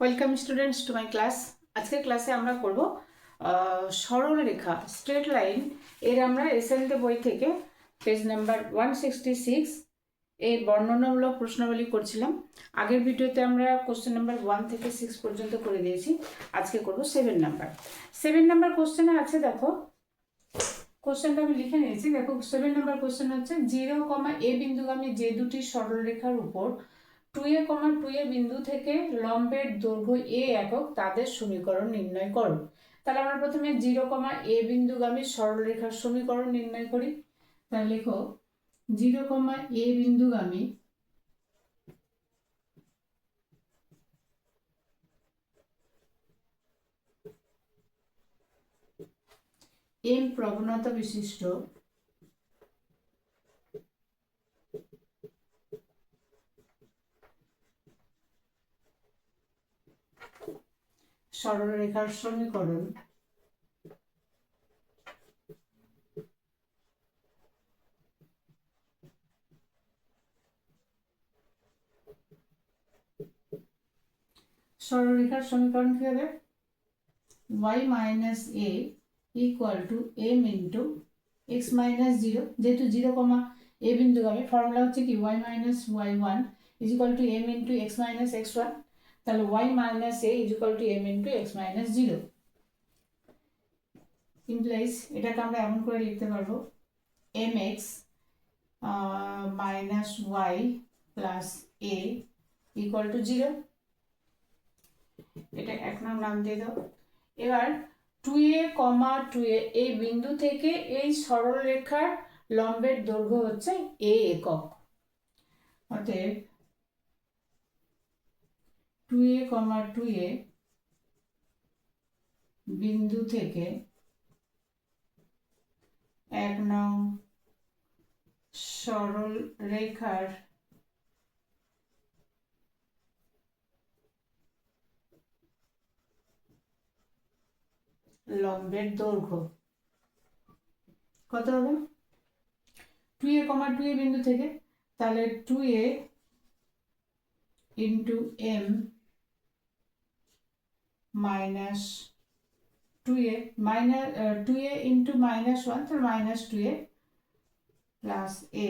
Welcome students to my class. আজকের ক্লাসে আমরা করব সরল রেখা স্ট্রেট লাইন এর আমরা এসএনতে বই থেকে পেজ নাম্বার 166 এর বর্ণনামূলক প্রশ্নাবলী করছিলাম। আগের ভিডিওতে আমরা কোশ্চেন নাম্বার 1 থেকে 6 পর্যন্ত করে দিয়েছি। আজকে করব 7 নাম্বার কোশ্চেনে আছে, দেখো কোশ্চেনটা আমি লিখে নিয়েছি। দেখো 7 নাম্বার কোশ্চেন হচ্ছে 0, a বিন্দুগামী যে দুটি সরলরেখার উপর 2a, বিন্দু থেকে লম্বের দৈর্ঘ্য a একক তাদের সমীকরণ নির্ণয় করো। তাহলে আমরা প্রথমে 0, a বিন্দুগামী সরলরেখার সমীকরণ নির্ণয় করি। তাহলে লেখো 0, a বিন্দুগামী m প্রবণতা বিশিষ্ট সরলরেখার সমীকরণ সরলরেখার সমীকরণ কি হবে? y minus a equal to m into x minus 0, যেহেতু 0, a বিন্দুগামী ফর্মুলা হচ্ছে কি y minus y1 is equal to m into x minus x1। তাহলে y minus a is equal to m into x minus 0 implies এটাকে আমরা এমন করে লিখতে পারবো mx minus y plus a equal to 0। এটা এক নাম দিয়ে দাও। এবার 2a, এই বিন্দু থেকে এই সরলরেখার লম্বের দৈর্ঘ্য হচ্ছে a একক। অতএব 2a, বিন্দু থেকে 1 নং সরলরেখার লম্বের দৈর্ঘ্য কত হবে? 2a, বিন্দু থেকে, তাহলে 2a into m minus 2a into minus 1, তাহলে minus 2a plus a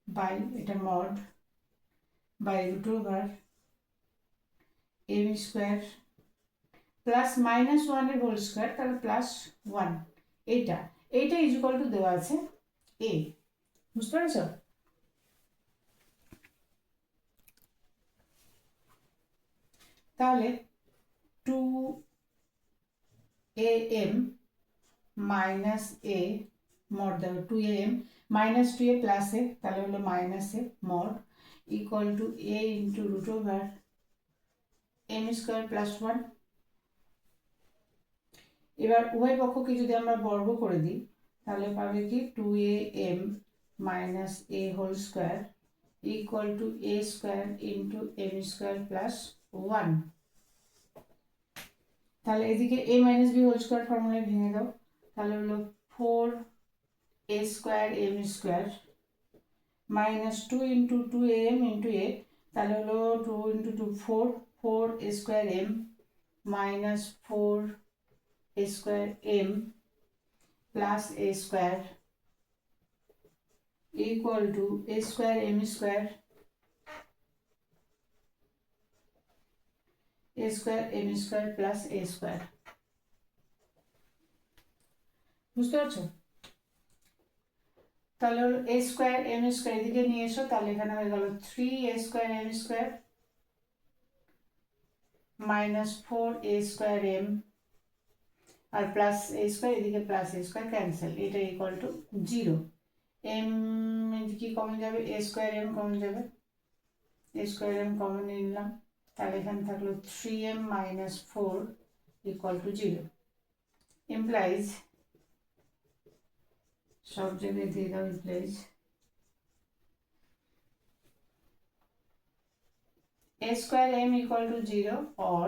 by এটা mod by root over m square plus minus 1 এর হোল স্কয়ার, তাহলে প্লাস 1। এইটা ইজ ইকুয়াল টু দেওয়া আছে a। বুঝতে পেরেছ? তাহলে 2am মাইনাস a মড দেবো 2am minus 2a plus a, তাহলে হলো minus a mod equal to a into root over m square plus 1। এবার উভয় পক্ষকে যদি আমরা বর্গ করে দিই তাহলে পাবে কি 2am minus a whole square equal to a square into m square plus 1। তাহলে এদিকে a minus b whole square ফর্মুলায় ভেঙে দাও, তাহলে হলো 4a square m square minus 2 into 2am into a, তাহলে হলো 2 into 2 4 a square m minus 4a square m plus a square equal to a square m square plus a square। বুঝতে পারছো? তাহলে হলো a square m square এদিকে নিয়ে এসো, তাহলে এখানে হয়ে গেল 3a square m square minus 4a square m আর প্লাস a square, এদিকে প্লাস a square ক্যান্সেল, এটা ইকুয়াল টু 0। m কি কমন যাবে? a square m কমন যাবে, a square m কমন নিলাম, তাহলে এখানে থাকলো 3m minus 4 equal to 0 implies সব জায়গায় দিয়ে দাও implies a square m equal to 0 or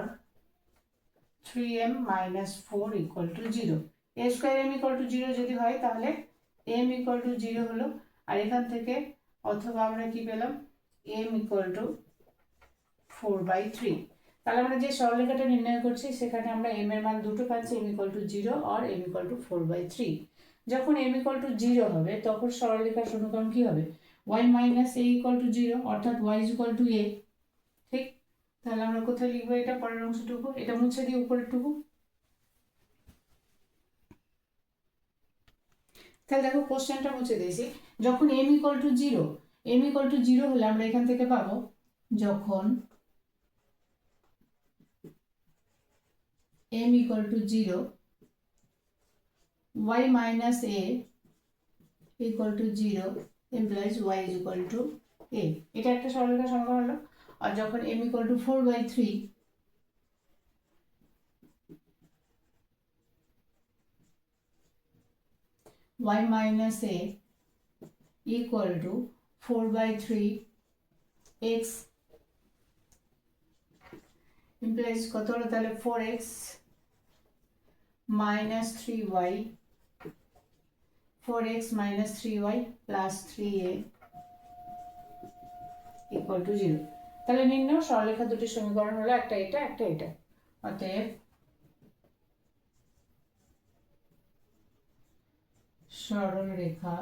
3m minus 4 equal to 0। a square m equal to 0 যদি হয় তাহলে m equal to 0 হলো, আর এখান থেকে অথবা আমরা কি পেলাম m equal to 4/3। তাহলে আমরা যে সরলরেখাটা নির্ণয় করছি সেখানে আমরা m এর মান দুটো পাচ্ছি, m ইকুয়াল টু 0 আর m ইকুয়াল টু 4/3। যখন m ইকুয়াল টু 0 হবে তখন সরলরেখার সমীকরণ কি হবে, y minus a equal to 0, অর্থাৎ y ইকুয়াল টু a। ঠিক, তাহলে আমরা কোথায় লিখবো এটা, পরের অংশটুকু, এটা মুছে দিই উপরেরটুকু। তাহলে দেখো কোশ্চেনটা মুছে দিয়েছি। যখন m equal to 0, m equal to 0 হলে আমরা এখান থেকে পাবো, যখন m equal to 0, y minus a equal to 0 implies y is equal to a। এটা একটা সরলরেখার সমীকরণ হলো। আর যখন m equal to 4/3, y minus a equal to 4/3 x implies কত হলো তাহলে 4x minus 3y, 4x minus 3y plus 3a equal to 0। তাহলে নির্ণয় সরলরেখা দুটি সমীকরণ হলো একটা এটা একটা এটা। অতএব সরলরেখা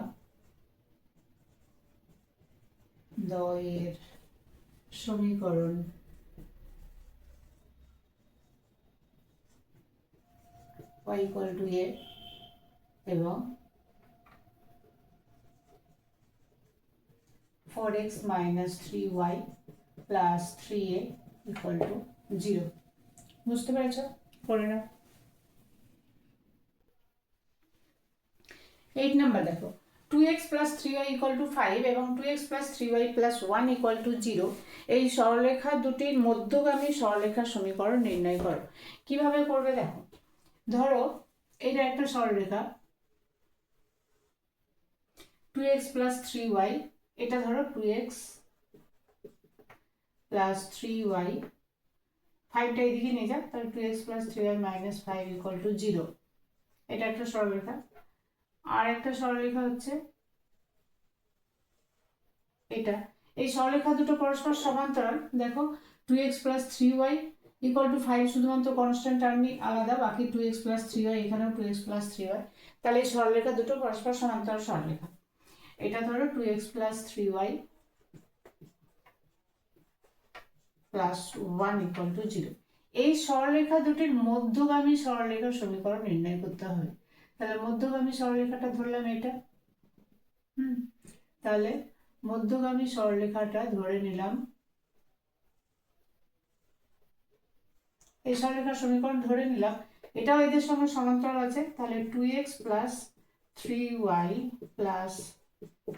দ্বয়ের সমীকরণ y equal to a এবং 4x minus 3y plus 3a equal to 0। বুঝতে পেরেছ? করে নাও। 8 নাম্বার দেখো, 2x plus 3y equal to 5 এবং 2x plus 3y plus 1 equal to 0 এই সরলরেখা দুটির মধ্যগামী সরলরেখার সমীকরণ নির্ণয় করো। কিভাবে করবে দেখো, ধরো এটা একটা সরলরেখা 2x plus 3y, এটা ধরো 2x plus 3y, 5টা এদিকে নিয়ে যা, তাহলে 2x plus 3y minus 5 equal to 0। এটা একটা সরলরেখা। আর একটা সরলরেখা হচ্ছে এটা। এই সরলরেখা দুটো পরস্পর সমান্তরাল। দেখো 2x plus 3y equal to 5 শুধুমাত্র কনস্ট্যান্ট টার্মই আলাদা, বাকি 2x plus 3y, এখানেও 2x plus 3y। তাহলে এই সরলরেখা দুটো পরস্পর সমান্তরাল সরলরেখা। এটা ধরো 2x plus 3y plus 1 equal to 0। এই সরলরেখা দুটির মধ্যগামী সরলরেখার সমীকরণ নির্ণয় করতে হবে। তাহলে মধ্যগামী সরলরেখাটা ধরলাম এটা, তাহলে মধ্যগামী সরলরেখাটা ধরে নিলাম, এই সরলরেখার সমীকরণ ধরে নিলাম, এটাও এদের সঙ্গে সমান্তরাল আছে। তাহলে 2x plus 3y plus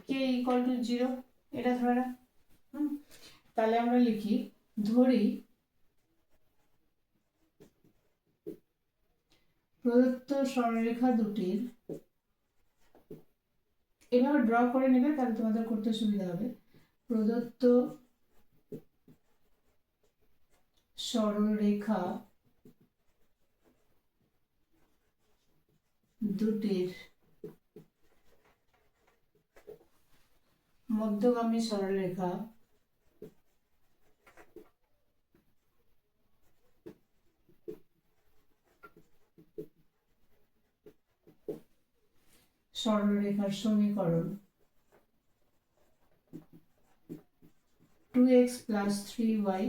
k equal to 0, এটা ধরে না। তাহলে আমরা লিখি, ধরি প্রদত্ত সরলরেখা দুটির, এভাবে ড্র করে নেবে তাহলে তোমাদের করতে সুবিধা হবে। প্রদত্ত সরলরেখা দুটির মধ্যগামী সরলরেখা সরলরেখার সমীকরণ 2x plus 3y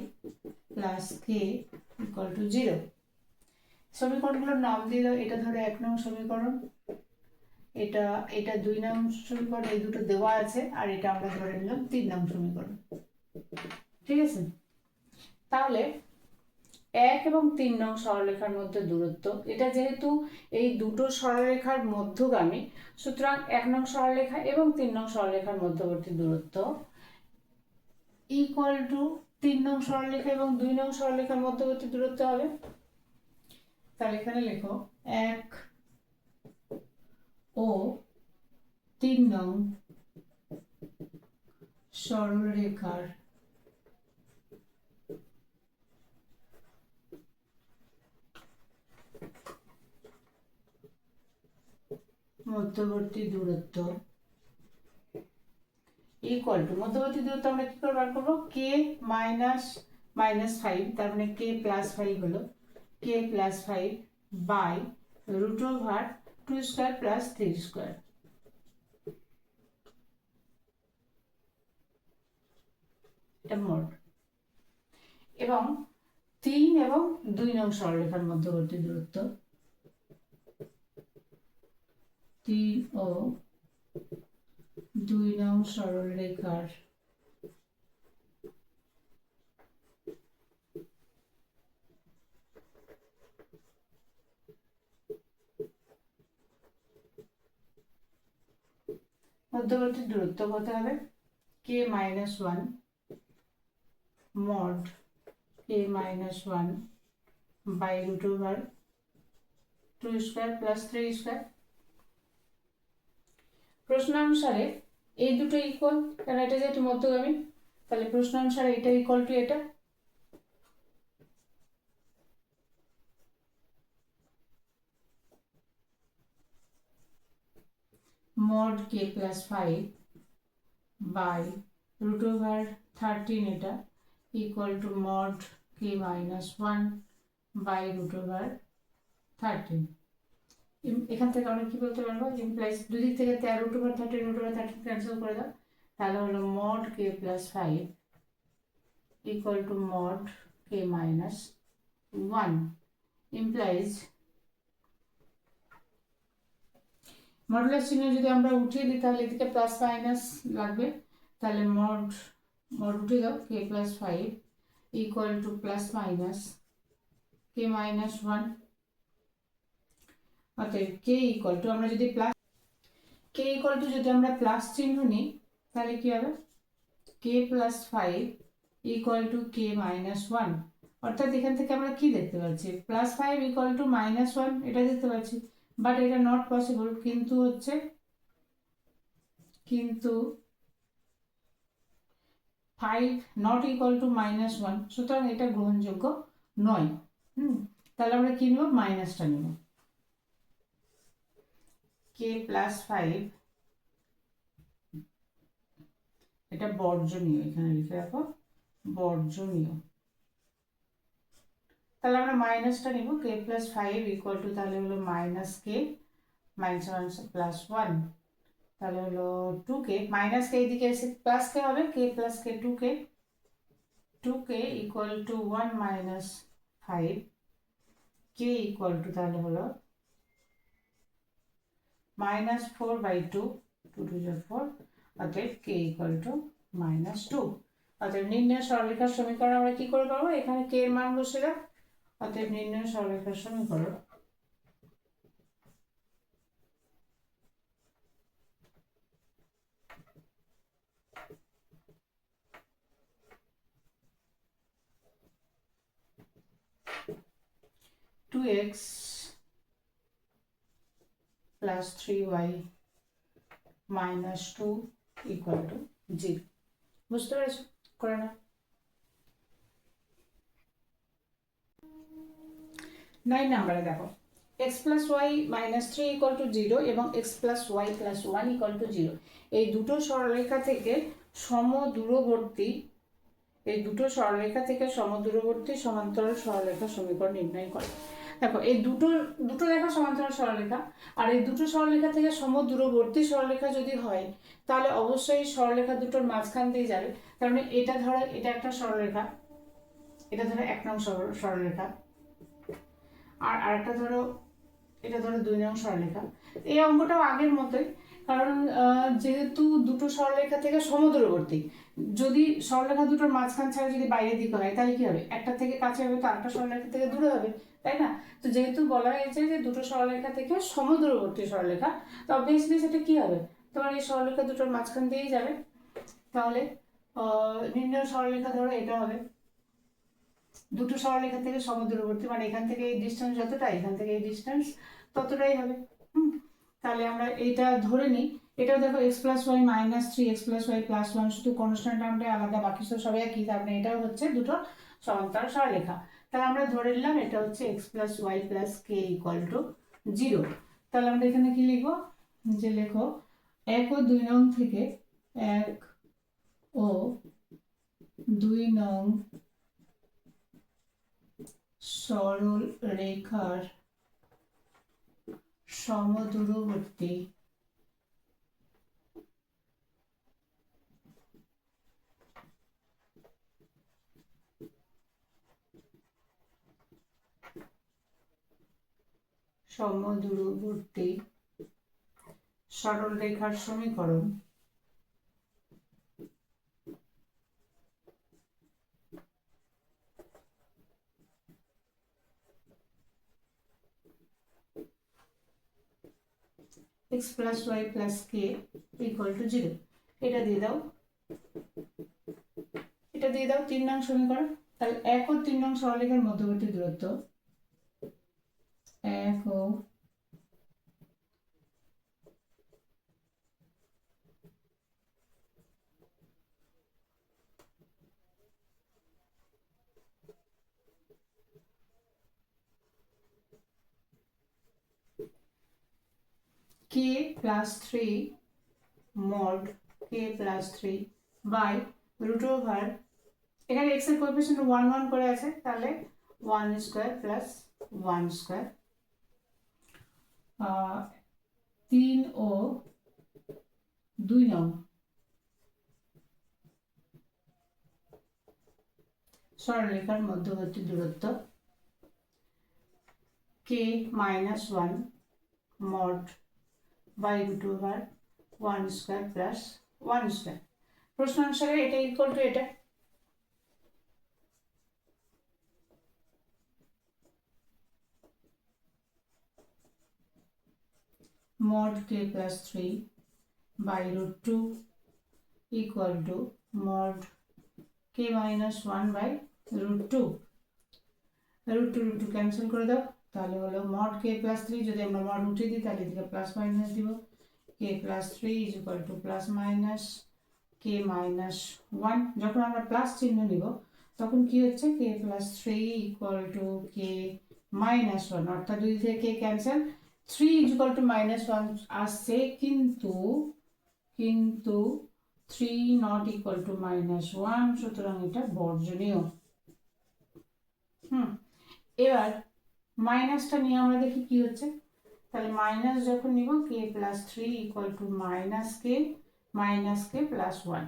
plus k equal to 0। সমীকরণগুলোর নাম দিয়ে দাও। এটা ধরো 1 নং সমীকরণ, এটা 2 নং সমীকরণ, এই দুটো দেওয়া আছে, আর এটা আমরা ধরে নিলাম 3 নং সমীকরণ। ঠিক আছে, তাহলে 1 এবং 3 নং সরলরেখার মধ্যে দূরত্ব, এটা যেহেতু এই দুটো সরলরেখার মধ্যগামী, সুতরাং 1 নং সরলরেখা এবং 3 নং সরলরেখার মধ্যবর্তী দূরত্ব ইকুয়াল টু 3 নং সরলরেখা এবং 2 নং সরলরেখার মধ্যবর্তী দূরত্ব হবে। তাহলে এখানে লেখো 1 ও 3 নং সরলরেখার মধ্যবর্তী দূরত্ব ইকুয়াল টু, মধ্যবর্তী দূরত্ব আমরা কি করে বার করবো, k minus -5, তার মানে k + 5 হলো k + 5 বাই √2² + 3²। এটা মোট। এবং 3 এবং 2 নং সরলরেখার মধ্যবর্তী দূরত্ব 3 ও 2 নং সরলরেখার মধ্যবর্তী দূরত্ব কত হবে? k - 1 mod k - 1 by √2² + 3²। প্রশ্ন অনুসারে এই দুটো ইকুয়াল, কারণ এটা যেহেতু মধ্যগামী, তাহলে প্রশ্ন অনুসারে এটা ইকুয়াল টু এটা। mod k + 5 বাই √13 এটা equal to mod k - 1 by √13। এখান থেকে আমরা কি বলতে পারবো? ইমপ্লাইজ দুদিক থেকে 13 √13 ক্যান্সেল করে দাও, তাহলে হলো mod k + 5 equal to mod k - 1 implies modulus চিহ্ন যদি আমরা উঠিয়ে দিই তাহলে এদিকে প্লাস মাইনাস লাগবে, তাহলে mod উঠিয়ে দাও k + 5 equal to plus minus k - 1। অতএব k ইকুয়াল টু আমরা যদি প্লাস চিহ্ন নিই তাহলে কি হবে? k + 5 equal to k - 1। অর্থাৎ এখান থেকে আমরা কি দেখতে পাচ্ছি? +5 ইকুয়াল টু -1 এটা দেখতে পাচ্ছি, বাট এটা নট পসিবল। কিন্তু 5 নট ইকুয়াল টু -1, সুতরাং এটা গ্রহণযোগ্য নয়। তাহলে আমরা কি নেব? মাইনাসটা নেব। k + 5 এটা বর্জনীয়, এখানে লিখে রাখো বর্জনীয়। তাহলে আমরা মাইনাসটা নিব, k + 5 ইকুয়াল টু তাহলে হলো -k -1 তাহলে হলো 2k -k এদিকে এসে +k হবে, k + k 2k equal to 1 - 5 k equal to তাহলে হলো -4/2 2 2 4, অতএব k ইকুয়াল টু -2। অতএব নির্ণয় সরলরেখার সমীকরণ আমরা কি করে পাবো? এখানে k এর মান বসে দাও। অতএব নির্ণয় সরলরেখার সমীকরণ 2x + 3y - 2 ইকুয়াল টু 0। বুঝতে পেরেছো? করে না? 9 নম্বরে দেখো x + y - 3 ইকুয়াল টু 0 এবং x + y + 1 ইকুয়াল টু 0 এই দুটো সরলরেখা থেকে সমদূরবর্তী সমান্তরাল সরলরেখার সমীকরণ নির্ণয় করে। দেখো এই দুটো রেখা সমান্তরাল সরলরেখা, আর এই দুটো সরলরেখা থেকে সমদূরবর্তী সরলরেখা যদি হয় তাহলে অবশ্যই সরলরেখা দুটোর মাঝখান দিয়ে যাবে। তার মানে এটা ধরো এটা একটা সরলরেখা, এটা ধরো 1 নং সরলরেখা, আর আরেকটা ধরো এটা ধরো 2 নং সরলরেখা। এই অঙ্কটাও আগের মতোই, কারণ যেহেতু দুটো সরলরেখা থেকে সমদূরবর্তী, যদি সরলরেখা দুটোর মাঝখান ছাড়া যদি বাইরের দিকে হয় তাহলে কি হবে? একটা থেকে কাছে হবে তো আরেকটা সরলরেখা থেকে দূরে হবে, তাই না? তো যেহেতু বলা হয়েছে যে দুটো সরলরেখা থেকে সমদূরবর্তী সরলরেখা, তো অবভিয়াসলি সেটা কি হবে? তোমার এই সরলরেখা দুটোর মাঝখান দিয়েই যাবে। তাহলে নির্ণয় সরলরেখা ধরো এটা হবে দুটো সরলরেখা থেকে সমদূরবর্তী, মানে এখান থেকে এই ডিসটেন্স যতটা, এখান থেকে এই ডিসটেন্স ততটাই হবে। তাহলে আমরা এটা ধরে নিই। এটাও দেখো x + y - 3 x + y + 1, শুধু কনস্ট্যান্ট টার্মটা আলাদা, বাকি সব একই। তার মানে এটাও হচ্ছে দুটো সমান্তরাল সরলরেখা। তাহলে আমরা ধরে নিলাম এটা হচ্ছে x + y + k = 0। তাহলে আমরা এখানে কি লিখবো? যে লেখো 1 ও 2 নং থেকে 1 ও 2 নং সরল রেখার সমদূরবর্তী সরল রেখার সমীকরণ x plus y plus k equal to 0 এটা দিয়ে দাও 3 নং সমীকরণ। তাহলে 1 ও 3 নং সরলরেখার মধ্যবর্তী দূরত্ব 1 ও k plus 3 mod k plus 3 by root over এখানে x এর কোএফিসিয়েন্ট 1 1 করে আছে, তাহলে 1 স্কয়ার প্লাস 1 স্কয়ার 3 ও 2 নং সরলরেখার মধ্যবর্তী দূরত্ব k minus 1 mod by root over 1 square plus 1 square। প্রশ্ন অনুসারে এটা ইকুয়াল টু এটা mod k plus 3 by root 2 equal to mod k minus 1 by root 2 root 2 cancel করে দাও, তাহলে হলো mod k plus 3 যদি আমরা mod উঠিয়ে দিই তাহলে এদিকে প্লাস মাইনাস দিব k plus 3 is equal to plus minus k minus 1 যখন আমরা প্লাস চিহ্ন নিব তখন কি হচ্ছে k plus 3 equal to k minus 1 অর্থাৎ দুই থেকে k cancel 3 is equal to minus 1 আসছে, কিন্তু 3 not equal to minus 1 সুতরাং এটা বর্জনীয়। এবার মাইনাসটা নিয়ে আমরা দেখি কি হচ্ছে। তাহলে মাইনাস যখন নিব k plus 3 equal to minus k plus 1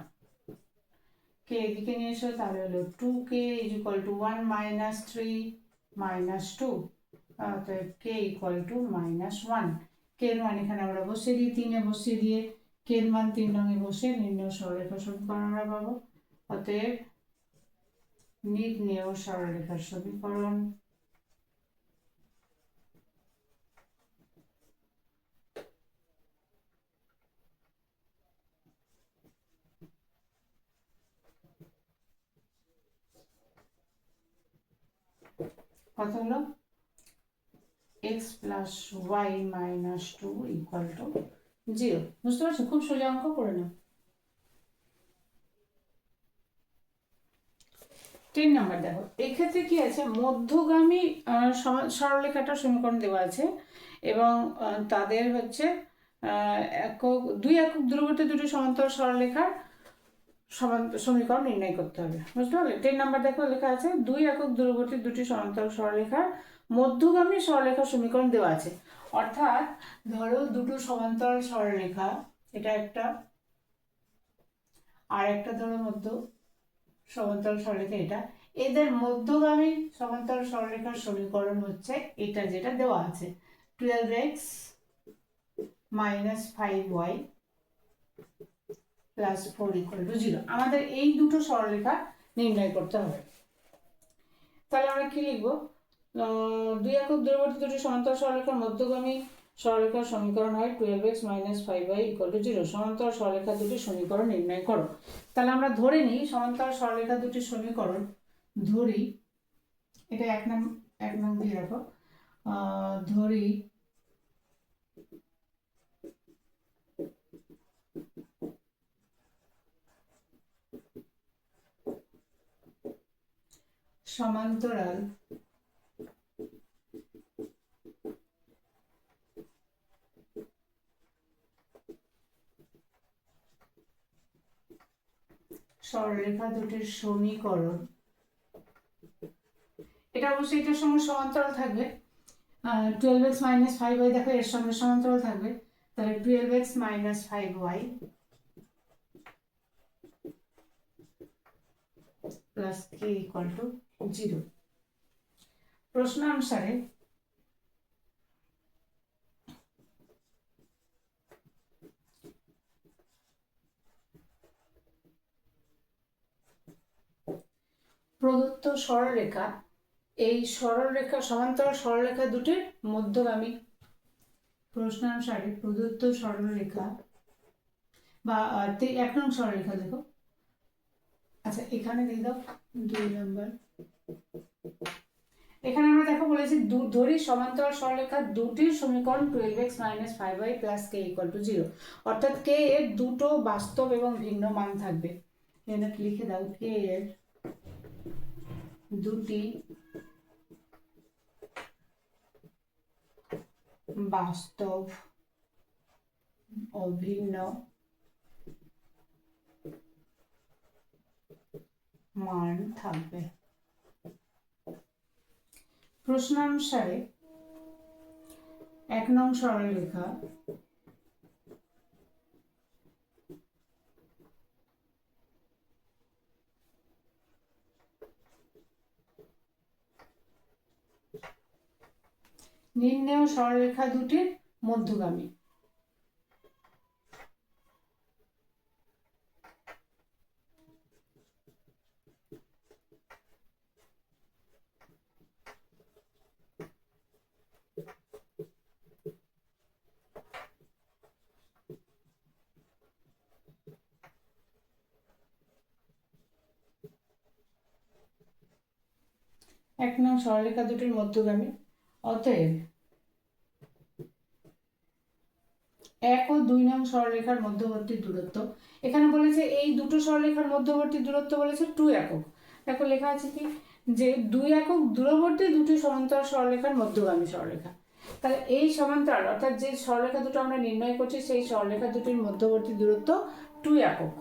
k এদিকে নিয়ে এসো, তাহলে হলো 2k is equal to 1 minus 3 minus 2 অতএব k equal to minus 1 k এর মান এখানে আমরা বসিয়ে দিই 3 এ বসিয়ে দিয়ে k এর মান 3 নং এ বসে নির্ণেয় সরলরেখার সমীকরণ আমরা পাবো। অতএব নির্ণেয় সরলরেখার সমীকরণ কত হলো x plus y minus 2 equal to 0। বুঝতে পারছো? খুব সোজা অঙ্ক করে নাও। 10 নাম্বার দেখো, এক্ষেত্রে কি আছে মধ্যগামী সরলরেখাটার সমীকরণ দেওয়া আছে এবং তাদের হচ্ছে দুই একক দূরবর্তী দুটি সমান্তরাল সরলরেখার সমীকরণ নির্ণয় করতে হবে। বুঝতে পারলে? 10 নাম্বার দেখো লেখা আছে 2 একক দূরবর্তী দুটি সমান্তরাল সরলরেখার মধ্যগামী সরলরেখার সমীকরণ দেওয়া আছে। অর্থাৎ ধরো দুটো সমান্তরাল সরলরেখা, এটা একটা আর একটা ধরো মধ্য সমান্তরাল সরলরেখা, এটা এদের মধ্যগামী সমান্তরাল সরলরেখার সমীকরণ হচ্ছে এটা যেটা দেওয়া আছে 12x minus 5y plus 4 equal to 0। আমাদের এই দুটো সরলরেখা নির্ণয় করতে হবে। তাহলে আমরা কি লিখবো? দুই একক দূরবর্তী দুটি সমান্তরাল সরলরেখার মধ্যগামী সরলরেখার সমীকরণ হয় 12x minus 5y equal to 0। সমান্তরাল সরলরেখা দুটি সমীকরণ নির্ণয় করো। তাহলে আমরা ধরে নিই সমান্তরাল সরলরেখা দুটি সমীকরণ ধরি, এটা এক নাম দিয়ে রাখো, ধরি সমান্তরাল সরলরেখা দুটির সমীকরণ এটা অবশ্যই এটার সঙ্গে সমান্তরাল থাকবে। 12x মাইনাস 5y দেখো এর সঙ্গে সমান্তরাল থাকবে, তাহলে 12x minus 5y plus k equal to 0। প্রশ্ন অনুসারে প্রদত্ত সরলরেখা, এই সরলরেখা সমান্তরাল সরলরেখা দুটির মধ্যগামী। প্রশ্নানুসারে প্রদত্ত সরলরেখা বা 1 নং সরলরেখা দেখো, আচ্ছা এখানে দিয়ে দাও 2 নম্বর। এখানে আমরা দেখো বলেছি ধরি সমান্তরাল সরলরেখা দুটির সমীকরণ 12x minus 5y plus k equal to 0, অর্থাৎ k এর দুটো বাস্তব এবং ভিন্ন মান থাকবে। এখানে লিখে দাও k এর দুটি বাস্তব ও ভিন্ন মান থাকবে। প্রশ্নানুসারে 1 নং সরলরেখা নির্ণেয় সরলরেখা দুটির মধ্যগামী। এক নং সরলরেখা দুটির মধ্যগামী, অতএব 1 ও 2 নং সরলরেখার মধ্যবর্তী দূরত্ব, এখানে বলেছে এই দুটো সরলরেখার মধ্যবর্তী দূরত্ব বলেছে 2 একক। দেখো লেখা আছে কি যে 2 একক দূরবর্তী দুটি সমান্তরাল সরলরেখার মধ্যগামী সরলরেখা। তাহলে এই সমান্তরাল অর্থাৎ যে সরলরেখা দুটো আমরা নির্ণয় করছি সেই সরলরেখা দুটির মধ্যবর্তী দূরত্ব 2 একক।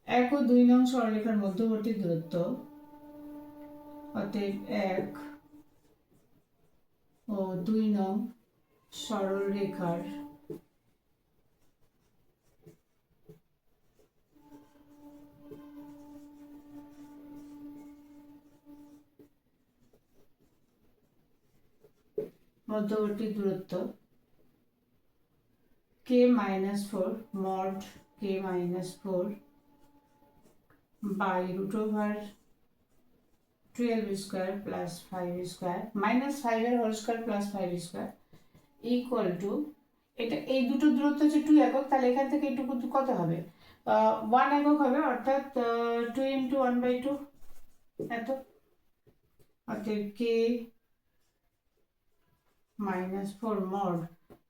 1 ও 2 নং সরলরেখার মধ্যবর্তী দূরত্ব, অতএব 1 ও 2 নং সরলরেখার মধ্যবর্তী দূরত্ব k minus 4 mod k minus 4 by root over 12 square plus 5 square minus 5 এর whole square plus 5 square equal to, এটা এই দুটো দূরত্ব হচ্ছে 2 একক, তাহলে এখান থেকে এইটুকু কত হবে 1 একক হবে, অর্থাৎ 2 ইন্টু 1/2 এত, অতএব k minus 4 mod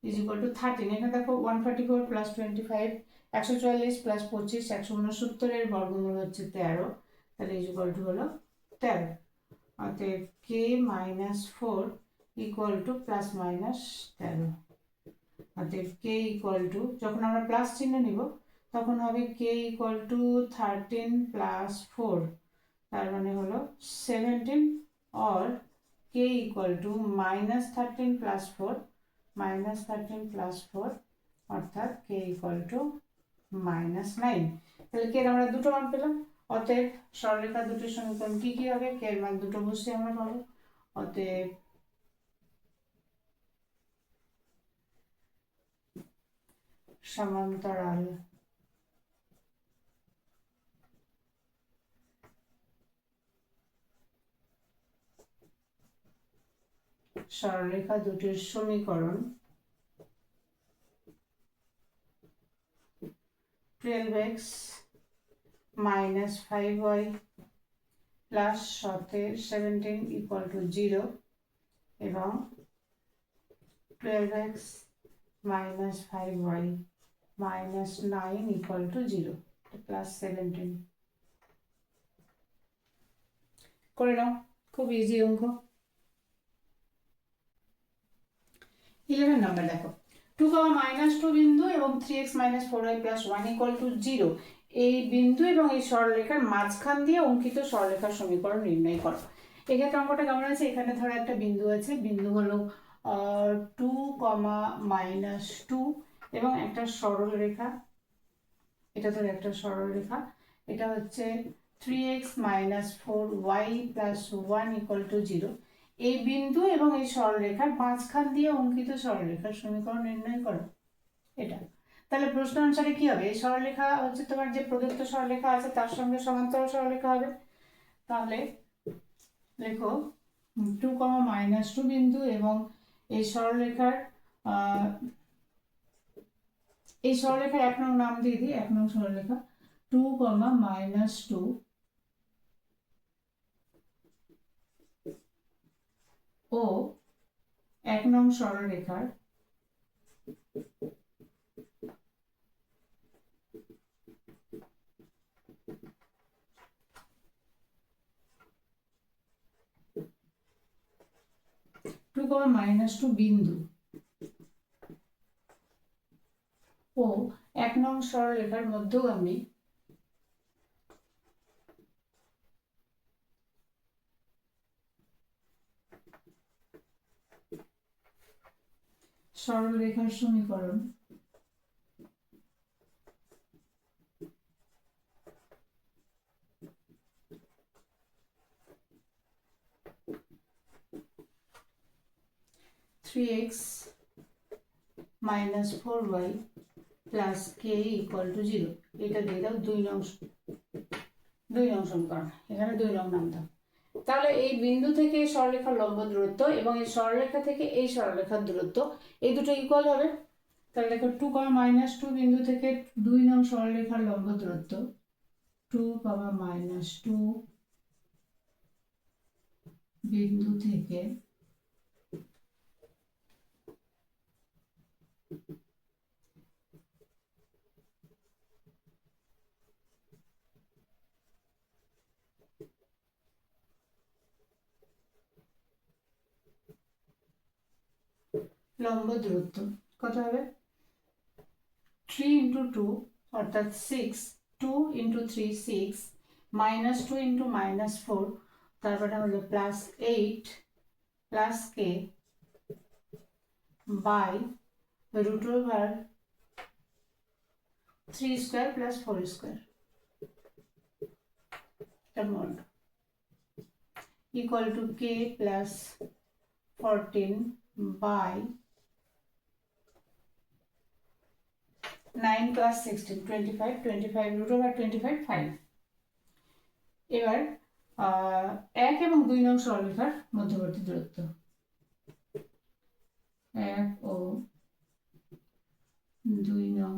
is equal two 13। এখানে দেখো 144 প্লাস 25 144 প্লাস 25 169 এর বর্গমূল হচ্ছে 13, তাহলে ইজ ইকুয়াল টু হলো 13। অতএব k minus 4 equal to plus minus 13, অতএব k ইকুয়াল টু, যখন আমরা প্লাস চিহ্ন নিব তখন হবে k ইকুয়াল টু 13 প্লাস 4, তার মানে হলো 17, और k equal to minus 13 plus 4 minus 13 plus 4, অর্থাৎ k ইকুয়াল টু মাইনাস 9। তাহলে k এর আমরা দুটো মান পেলাম, অতএব সরলরেখা দুটির সমীকরণ কি কি হবে, k এর মান দুটো বসিয়ে আমরা পাবো, অতএব সমান্তরাল সরলরেখা দুটির সমীকরণ 12x minus 5y plus 17 equal to 0 এবং 12x minus 5y minus 9 equal to 0 plus 17 করে নাও, খুব ইজি অঙ্ক। 11 নম্বর দেখো 2, -2 বিন্দু এবং 3x - 4y + 1 = 0, এই বিন্দু এবং এই সরলরেখার মাঝখান দিয়ে অঙ্কিত সরলরেখার সমীকরণ নির্ণয় করো। এক্ষেত্রে অঙ্কটা কেমন আছে, এখানে ধরো একটা বিন্দু আছে, বিন্দু হলো 2, - 2 এবং একটা সরল রেখা, এটা ধরো একটা সরল রেখা, এটা হচ্ছে 3x - 4y + 1 = 0। এই বিন্দু এবং এই সরলরেখার মাঝখান দিয়ে অঙ্কিত সরলরেখার সমীকরণ নির্ণয় করো। এটা তাহলে প্রশ্ন অনুসারে কি হবে, এই সরলরেখা হচ্ছে তোমার যে প্রদত্ত সরলরেখা আছে তার সঙ্গে সমান্তরাল সরলরেখা হবে। তাহলে দেখো 2, - 2 বিন্দু এবং এই সরলরেখার এক নং নাম দিয়ে দিই, 1 নং সরলরেখা 2, - 2 ও 1 নং সরলরেখার -2 বিন্দু ও 1 নং সরলরেখার মধ্যগামী সরলরেখার সমীকরণ (3x - 4y + k = 0) এটা দিয়ে দাও 2 নং সমীকরণ। এখানে 2 নং নাম দাও। তাহলে এই বিন্দু থেকে এই সরলরেখার লম্ব দূরত্ব এবং এই সরলরেখা থেকে এই সরলরেখার দূরত্ব এই দুটো ইকুয়াল হবে। তাহলে দেখো 2, - 2 বিন্দু থেকে 2 নং সরলরেখার লম্ব দূরত্ব 2, - 2 বিন্দু থেকে লম্ব দূরত্ব কত হবে, 3 × 2 অর্থাৎ 6, 2 × 3 6, -2 × -4, তারপরে হলো +8 + k by √3² + 4² mod equal to k + 14 by 9 + 16 25 √25 5। এবার 1 এবং 2 নং সরলরেখার মধ্যবর্তী দূরত্ব 1 ও 2 নং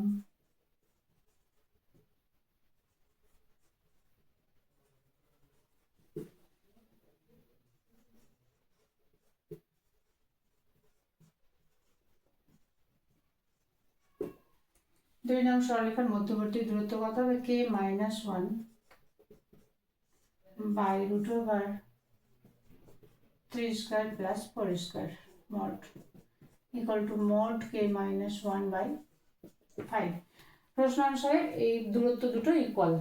সরলরেখার মধ্যবর্তী দূরত্ব কত হবে, k - 1 by √3² + 4² mod equal to mod k - 1 by 5। প্রশ্ন অনুসারে এই দূরত্ব দুটো ইকুয়াল।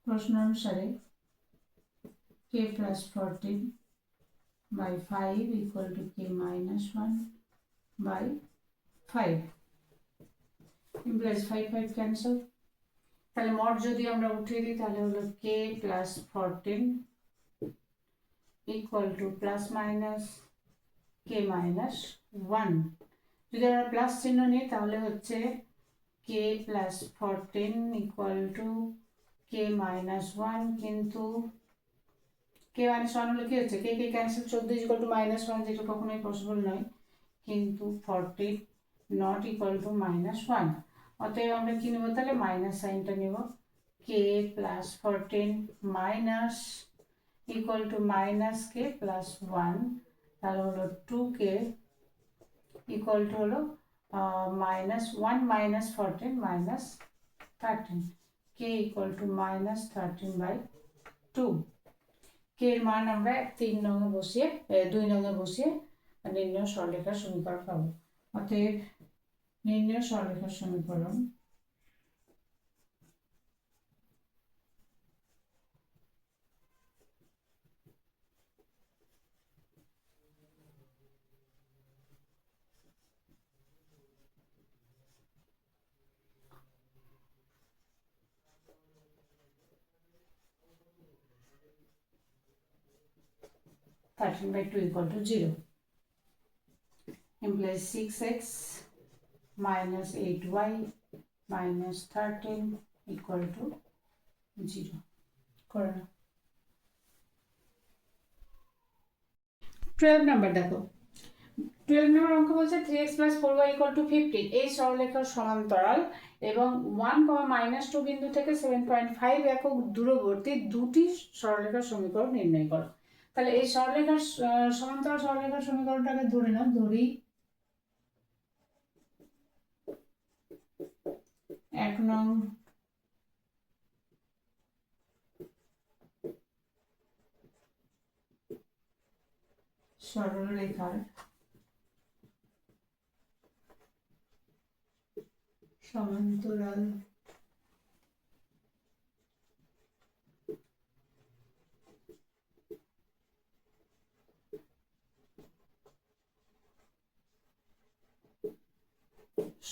প্রশ্ন অনুসারে k + 14 by 5 equal to k - 1 by 5 implies 5 5 cancel। তাহলে মড যদি আমরা উঠিয়ে দিই তাহলে হলো k + 14 equal to ± k - 1। যদি আমরা প্লাস চিহ্ন নিই তাহলে হচ্ছে k + 14 equal to k - 1, কিন্তু k - 1 হলে কি হচ্ছে, k ক্যান্সেল, 14 equal to -1, যেটা কখনোই পসিবল নয়, কিন্তু 40 not equal to -1। অতএব আমরা কি নেব, তাহলে মাইনাস সাইনটা নেব, k + 14 minus equal to -k + 1, তাহলে হলো 2k equal to হলো -1 - 14 - 13, k equal to -13 by 2। k এর মান আমরা 3 নং এ বসিয়ে 2 নং এ বসিয়ে আর নির্ণয় সরলরেখার সমীকরণ পাবো। অতএব নির্ণয় সরলরেখার সমীকরণ (13/2 = 0) implies 6x minus 8y minus 13 = 0 করে না। 12 নাম্বার দেখো, 12 নম্বর অঙ্ক বলছে 3x + 4y = 15 এই সরলরেখার সমান্তরাল এবং 1, -2 বিন্দু থেকে 7.5 একক দূরবর্তী দুটি সরলরেখার সমীকরণ নির্ণয় করো। তাহলে এই সরলরেখার সমান্তরাল সরলরেখার সমীকরণটাকে ধরে নাও, ধরি 1 নং সরলরেখার সমান্তরাল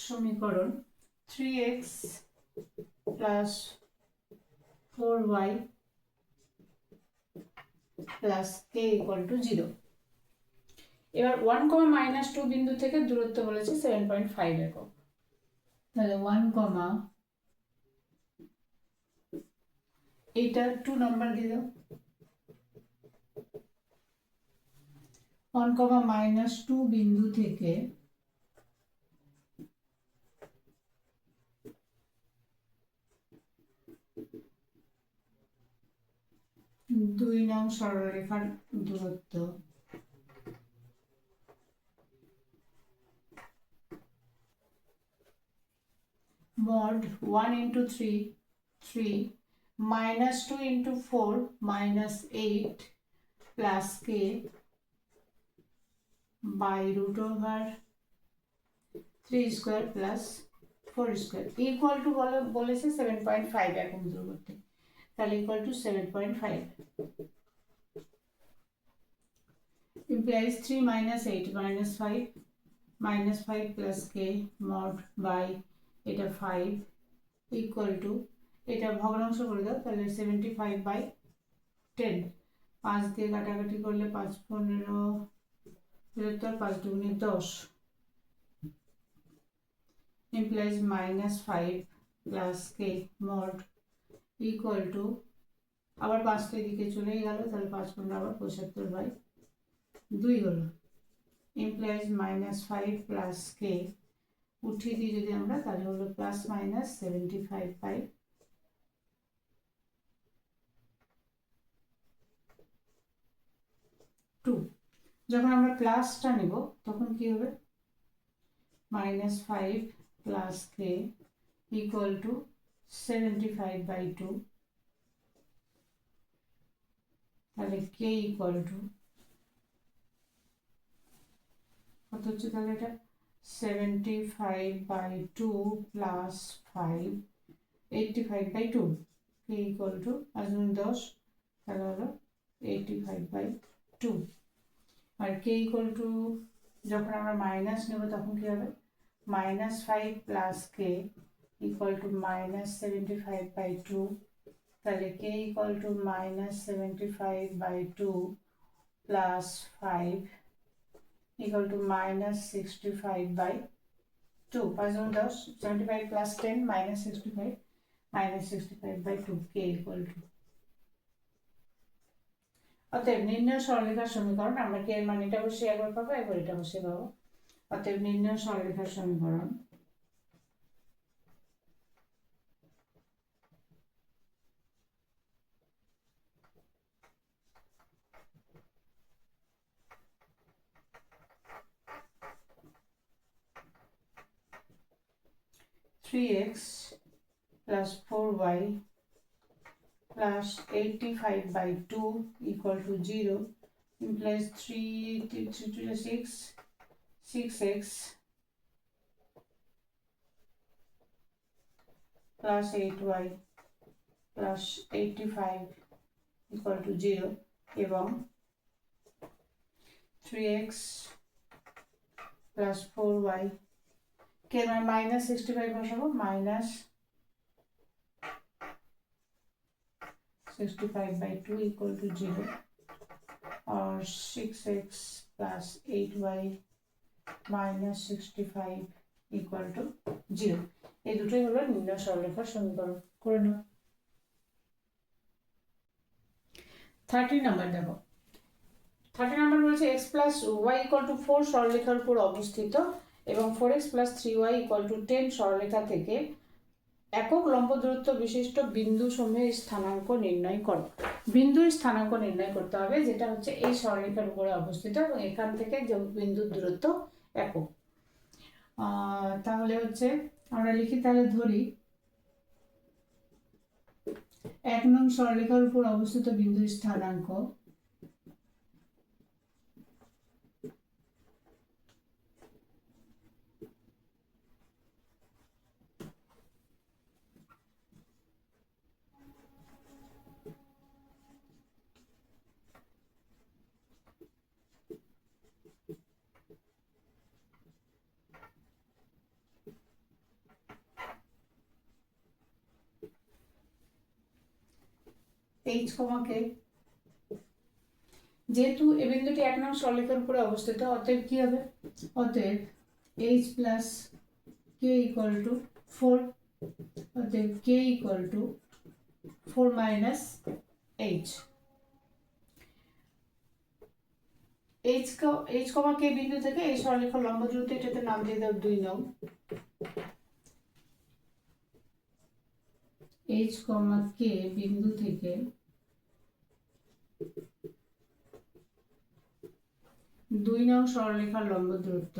সমীকরণ 3x + 4y + k = 0। এবার 1, -2 বিন্দু থেকে দূরত্ব বলেছে 7.5 একক। তাহলে 1, এটা 2 নাম্বার দিয়ে দাও। 1, -2 বিন্দু থেকে দুই নং সরলরেখার দূরত্ব mod 1 × 3 3 -2 × 4 -8 plus k by √3² plus 4² equal to বলেছে 7.5 একক দূরত্বে। তাহলে equal to 7.5 implies 3 - 8 -5 -5 plus k mod by এটা 5 equal to এটা ভগ্নাংশ করে দাও, তাহলে 75/10 5 দিয়ে কাটাকাটি করলে 5 15 75 5 দুগুণে 10 implies -5 plus k mod equal to আবার 5টা দিকে চলে গেল, তাহলে 5 15 আবার 75/2 হলো। implies -5 plus k উঠিয়ে দিই যদি আমরা, তাহলে হলো +/-75/2। যখন আমরা প্লাসটা নেব তখন কি হবে, -5 plus k equal to 75/2। তাহলে k equal to কত হচ্ছে, তাহলে এটা 75/2 plus 5 85/2 k equal to আসুন 10, তাহলে হলো 85/2। আর k equal to যখন আমরা মাইনাস নেব তখন কি হবে, -5 plus k equal to -75/2। তাহলে k equal to -75/2 plus 5 equal to -65/2। 5 × 10 75 plus 10 -65 -65/2 k equal to। অতএব নির্ণয় সরলরেখার সমীকরণ, আমরা k এর মান এটা বসে একবার পাবো, একবার এটা বসে পাবো। অতএব নির্ণয় সরলরেখার সমীকরণ 3x plus 4y plus 85/2 equal to 0 implies 3 to 6, 6x plus 8y plus 85 equal to 0 এবং 3x plus 4y কে মাইনাস 65 বসাবো, minus 65/2 equal to 0 or 6x plus 8y minus 65 equal to 0। এই দুটোই হলো নির্ণয় সরলরেখার সমীকরণ। করে নাও। 30 নাম্বার দেখো। 30 নাম্বার বলছে x plus y equal to 4 সরলরেখার উপর অবস্থিত এবং 4x plus 3y equal to 10 সরলরেখা থেকে একক লম্ব দূরত্ব বিশিষ্ট বিন্দু সমূহের স্থানাঙ্ক নির্ণয় করো। বিন্দুর স্থানাঙ্ক নির্ণয় করতে হবে, যেটা হচ্ছে এই সরলরেখার উপরে অবস্থিত এবং এখান থেকে যে বিন্দুর দূরত্ব একক। তাহলে হচ্ছে আমরা লিখি, তাহলে ধরি 1 নং সরলরেখার উপর অবস্থিত বিন্দুর স্থানাঙ্ক h, কে। যেহেতু এই বিন্দুটি 1 নং সরলরেখার উপরে অবস্থিত, অতএব কি হবে, অতএব h plus k equal to 4, অতএব k equal to 4 minus h। h, k বিন্দু থেকে এই সরলরেখার লম্ব দূরত্ব, এটাতে নাম দিয়ে দাও 2 নং। h, k বিন্দু থেকে 2 নং সরলরেখার লম্ব দূরত্ব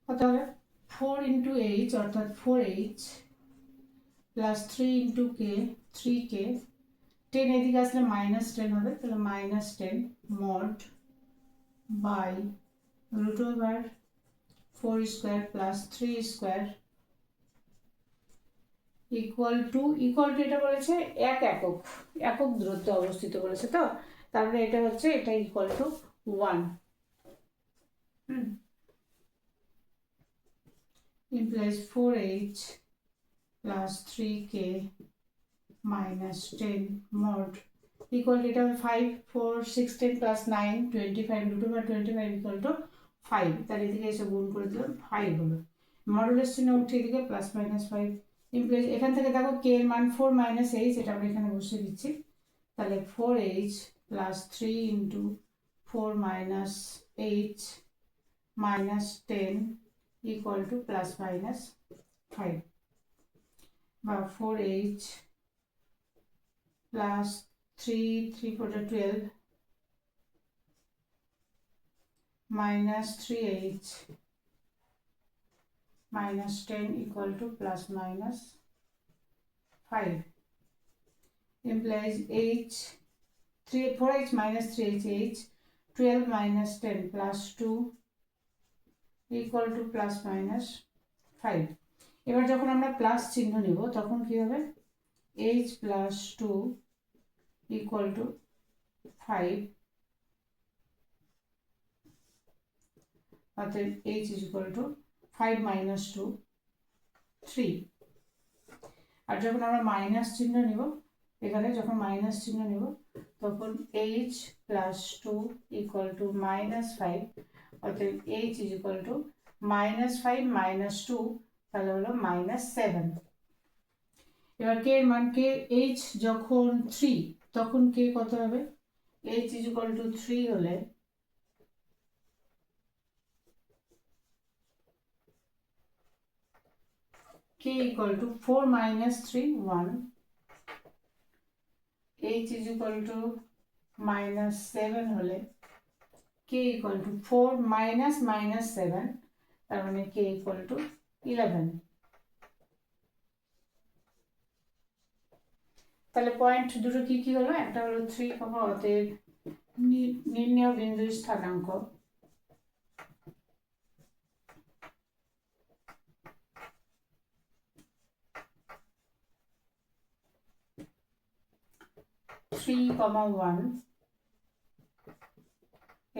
কত হবে, 4 into h অর্থাৎ 4h plus 3 into k 3k, 10 এদিকে আসলে -10 হবে, তাহলে -10 mod by root over 4 square plus 3 square equal to এটা বলেছে একক দূরত্ব অবস্থিত বলেছে, তো তারপরে এটা হচ্ছে এটা equal to 1 implies 4h plus 3k minus 10 mod equal to এটা 5 4 16 plus 9 25 root over 25 equal to 5, তার এদিকে এসে গুণ করে দিলাম 5 হলো, মডুলাস চিহ্ন উঠে এদিকে প্লাস মাইনাস 5 ইমপ্লাইজ এখান থেকে দেখো k এর মান 4 minus h, এটা আমরা এখানে বসিয়ে দিচ্ছি, তাহলে 4h plus 3 into 4 minus h minus 10 equal to plus minus 5 বা 4h plus 3 3 4 12 minus 3h minus 10 equal to plus minus 5 implies h 4h minus 3h h 12 minus 10 plus 2 equal to plus minus 5। এবার যখন আমরা plus চিহ্ন নিব তখন কি হবে, h plus 2 equal to 5, অতএব h is equal to 5 minus 2 3। আর যখন আমরা মাইনাস চিহ্ন নিব, এখানে যখন মাইনাস চিহ্ন নিব তখন h plus 2 equal to minus 5, অতএব h is equal to minus 5 minus 2, তাহলে হলো minus 7। এবার k এর মান, k h যখন 3 তখন k কত হবে, h is equal to 3 হলে k equal to 4 minus 3 1 h is equal to -7 হলে k equal to 4 minus -7, তার মানে k equal to 11। তাহলে পয়েন্ট দুটো কি কি হলো, একটা হলো 3, অতএব নির্ণেয় বিন্দুর স্থানাঙ্ক (3,1)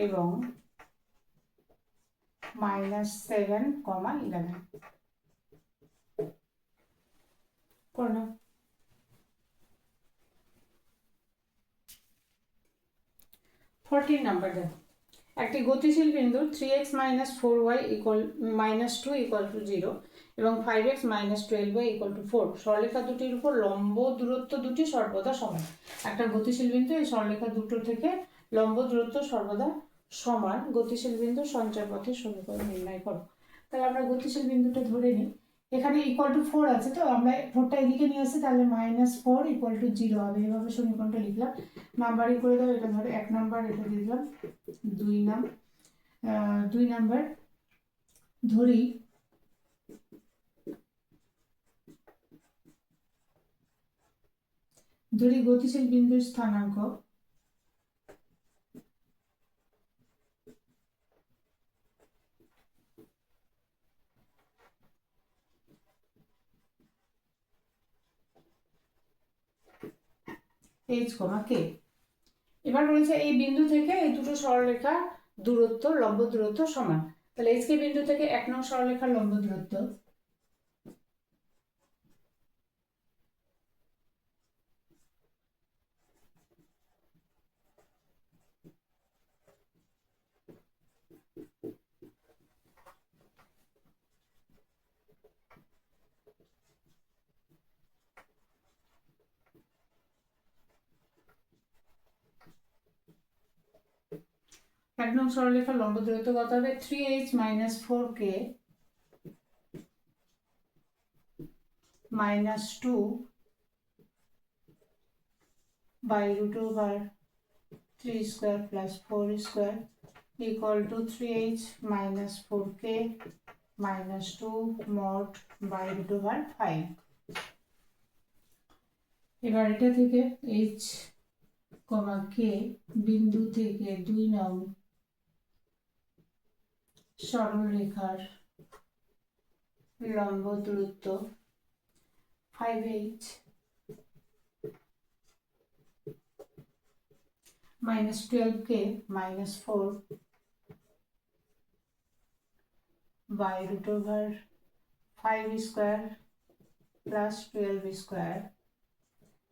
এবং -7,11 করো। 14 নাম্বার দেখো, একটি গতিশীল বিন্দু 3x - 4y -2 = 0 এবং 5x - 12y = 4 সরলরেখা দুটির উপর লম্ব দূরত্ব দুটি সর্বদা সমান। একটা গতিশীল বিন্দু, এই সরলরেখা দুটো থেকে লম্ব দূরত্ব সর্বদা সমান। গতিশীল বিন্দু সঞ্চয় পথের সমীকরণ নির্ণয় করো। তাহলে আমরা গতিশীল বিন্দুটা ধরে নিই। এখানে =4 আছে, তো আমরা 4টা এদিকে নিয়ে আসি, তাহলে -4 = 0 হবে। এভাবে সমীকরণটা লিখলাম, নাম্বারিং করে দাও। এটা ধরো 1 নাম্বার, এটা দিয়ে দিলাম 2 নাম্বার। ধরি গতিশীল বিন্দুর স্থানাঙ্ক h, k। এবার বলেছে এই বিন্দু থেকে এই দুটো সরলরেখার দূরত্ব, লম্ব দূরত্ব সমান। তাহলে h বিন্দু থেকে 1 নং সরলরেখার লম্ব দূরত্ব এক নং সরলরেখার লম্ব দূরত্ব কত হবে? 3h - 4k - 2 by √3 square plus 4 square equal to 3h - 4k - 2 mod by √5। এবার এটা থেকে h, k বিন্দু থেকে 2 নং সরলরেখার লম্ব দূরত্ব 5h - 12k - 4 by √5 square plus 12 square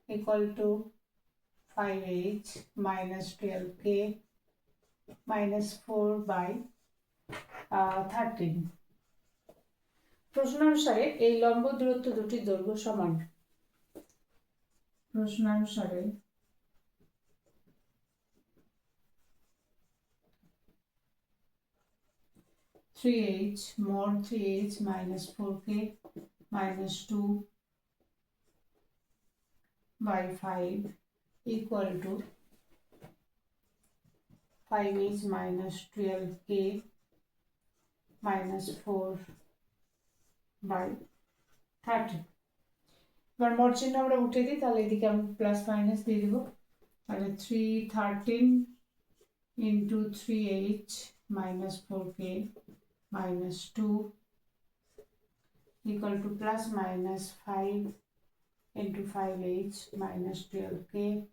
equal to 5h - 12k - 4 by 13। প্রশ্ন অনুসারে এই লম্ব দূরত্ব দুটির দৈর্ঘ্য সমান। প্রশ্ন অনুসারে 3h mod 3h - 4k - 2 by 5 equal to 5h - 12k - 4 by 30। এবার মোট চিহ্ন আমরা উঠে দিই, তাহলে এদিকে আমি প্লাস মাইনাস দিয়ে দেবো। তাহলে 313 into 3h - 4k - 2 equal to plus minus 5 into 5h - 12k -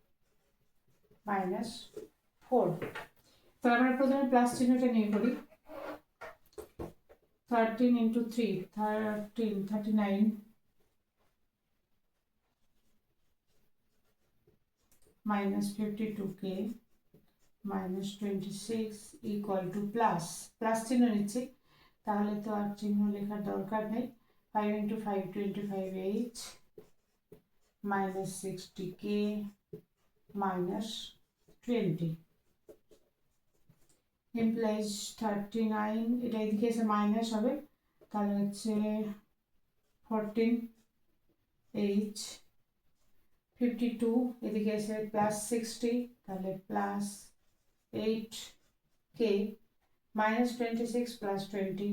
4। তাহলে আমরা প্রথমে প্লাস চিহ্নটা নিয়ে করি। 13 into 3 13 39 minus 52k minus 26 equal to plus চিহ্ন নিচ্ছি, তাহলে তো আর চিহ্ন লেখার দরকার নেই। 5 into 5 25h minus 60k minus 20 implies 39। এটা এদিকে এসে মাইনাস হবে, তাহলে হচ্ছে 14h 52 এদিকে এসে +60, তাহলে +8k -26 +20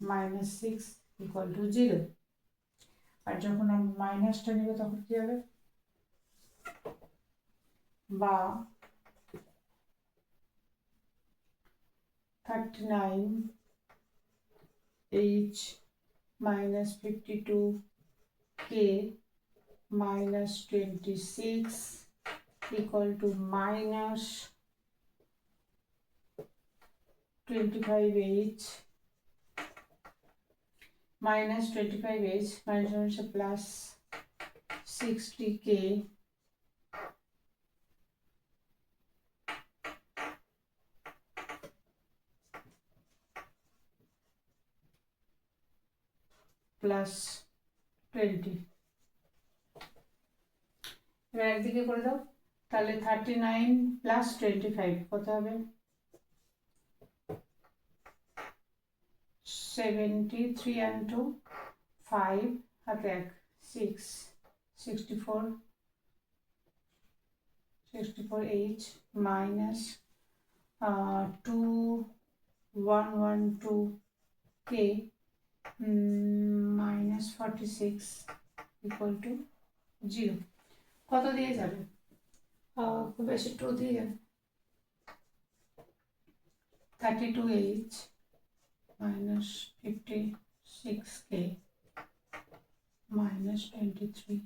-6 = 0। আর যখন আমরা মাইনাসটা নিব তখন কি হবে, বা 39h -52k -26 = -25h +60k +20। এবার একদিকে করে দাও, তাহলে 39 + 25 কত হবে, 73 and 2 5 হাতে 1 6 64h -2112k -46 = 0। কত দিয়ে যাবে, খুব বেশি 2 দিয়ে যাবে, 32h -56k -23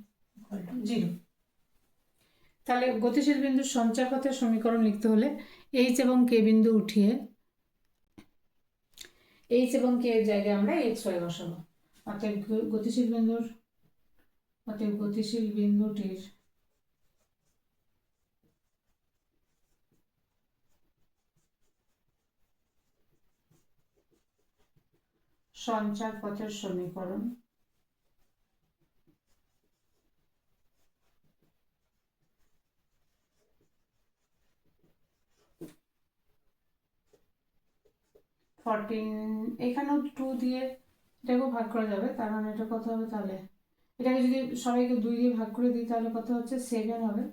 = 0। তাহলে গতিশীল বিন্দুর সঞ্চার পথের সমীকরণ লিখতে হলে এইচ এবং কে বিন্দু উঠিয়ে এইচ এবং কে এর জায়গায় আমরা এক্স ওয়াই বসাবো। অতএব গতিশীল বিন্দুটির সঞ্চার পথের সমীকরণ এখানেও 2 দিয়ে এটাকেও ভাগ করা যাবে, তার মানে এটা কত হবে, তাহলে এটাকে যদি সবাইকে 2 দিয়ে ভাগ করে দিই তাহলে কত হচ্ছে 7 হবে,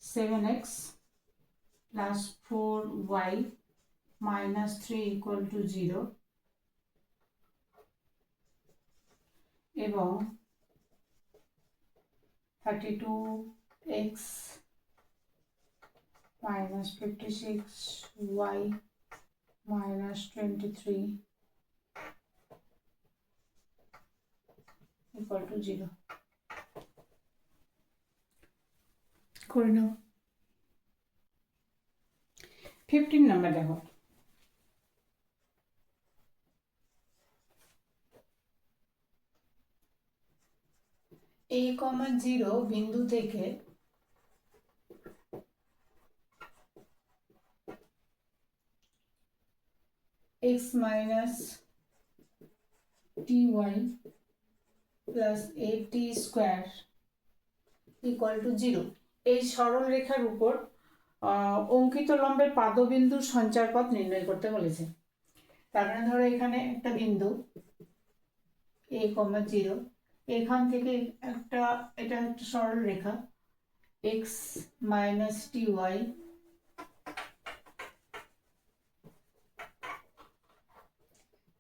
7x + 4y -3 = 0 এবং 32x -56y -23 = 0 করে নাও। 15 নাম্বার দেখো, a,0 বিন্দু থেকে x - ty + at² = 0 এই সরল রেখার উপর অঙ্কিত লম্বের পাদবিন্দুর সঞ্চার পথ নির্ণয় করতে বলেছে। তার মানে ধরো এখানে একটা বিন্দু a,0, এখান থেকে এটা একটা সরল রেখা x - ty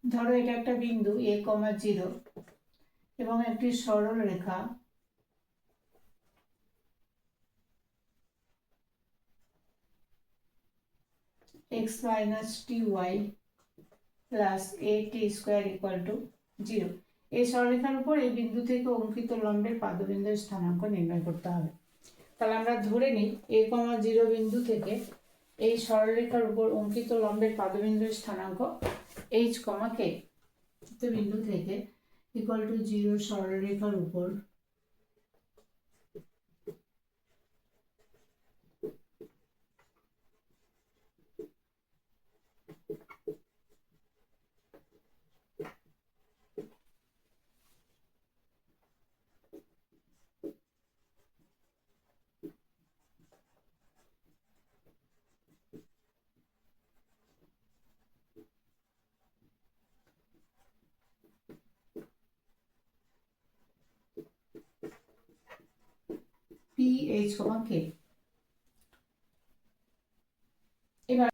ধরো এটা একটা বিন্দু a,0 এবং একটি সরল রেখা x - ty + at² = 0 এই সরলরেখার উপর এই বিন্দু থেকে অঙ্কিত লম্বের পাদবিন্দুর স্থানাঙ্ক নির্ণয় করতে হবে। তাহলে আমরা ধরে নিই a,0 বিন্দু থেকে এই সরলরেখার উপর অঙ্কিত লম্বের পাদবিন্দুর স্থানাঙ্ক h, k বিন্দু থেকে = 0 সরলরেখার উপর পি এইচ কমা কে। এবার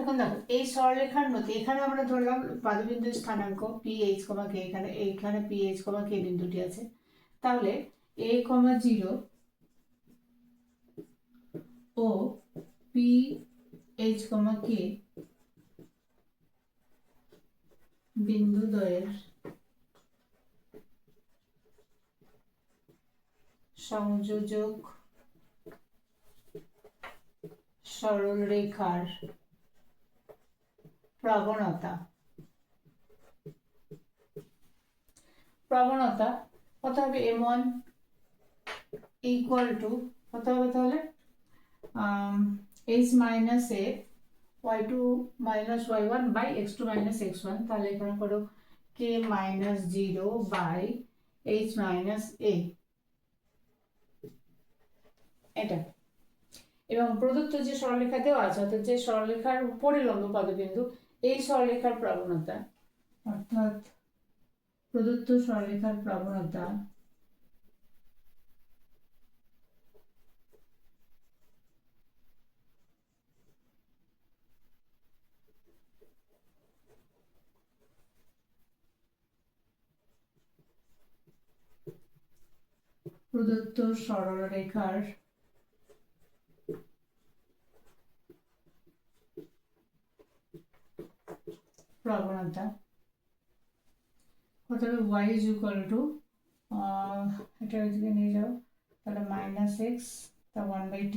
এখন দেখো এই সরলরেখার মধ্যে এখানে আমরা ধরলাম পাদবিন্দুর স্থানাঙ্ক পি এইচ কমা কে, এইখানে পি এইচ কমা কে বিন্দুটি আছে, তাহলে এ কমা 0 ও পি এইচ কমা কে বিন্দুদ্বয়ের সংযোজক সরলরেখার প্রবণতা কত হবে, m1 ইকুয়াল টু কত হবে তাহলে h minus a y2 minus y1 by x2 minus x1, তাহলে এখানে করো k minus 0 by h minus a, এটা। এবং প্রদত্ত যে সরলরেখা দেওয়া আছে, অর্থাৎ যে সরলরেখার পরিলম্ব পদবিন্দু, এই সরলরেখার প্রবণতা, অর্থাৎ প্রদত্ত সরলরেখার প্রবণতা প্রদত্ত সরলরেখার প্রবণতা কত হবে, y ইজ ইকুয়াল টু এটা এদিকে নিয়ে যাও, তাহলে মাইনাস এক্স তা 1/t,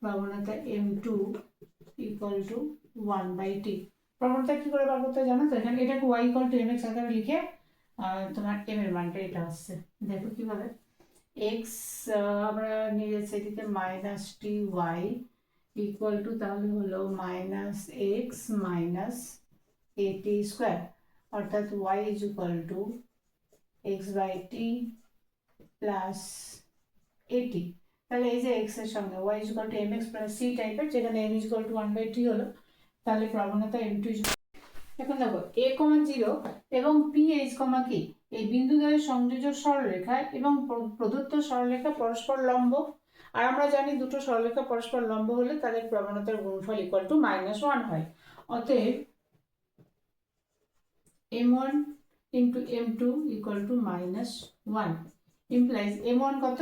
প্রবণতা m2 ইকুয়াল টু 1/t। প্রবণতা কি করে বার করতে জানো তো, এখানে এটাকে y ইকুয়াল টু mx আকারে লিখে তোমার m এর মানটা এটা আসছে, দেখো কিভাবে। x আমরা নিয়ে যাচ্ছি এদিকে minus t y equal to, তাহলে হলো minus x minus a t square, অর্থাৎ y is equal to x by t plus a t. তাহলে এই যে x এর সঙ্গে y is equal to mx plus c টাইপের, যেখানে m is equal two 1/t হলো, তাহলে প্রবণতা m2। এখন দেখো a কমা 0 এবং পি এইচ কমা কি, এই বিন্দুদ্বয়ের সংযোজক সরলরেখা এবং প্রদত্ত সরলরেখা পরস্পর লম্ব, আর আমরা জানি দুটো সরলরেখা পরস্পর লম্ব হলে তাদের প্রবণতার গুণফল ইকুয়াল টু -1 হয়। অতএব m1 into m2 equal to -1 implies m1 কত,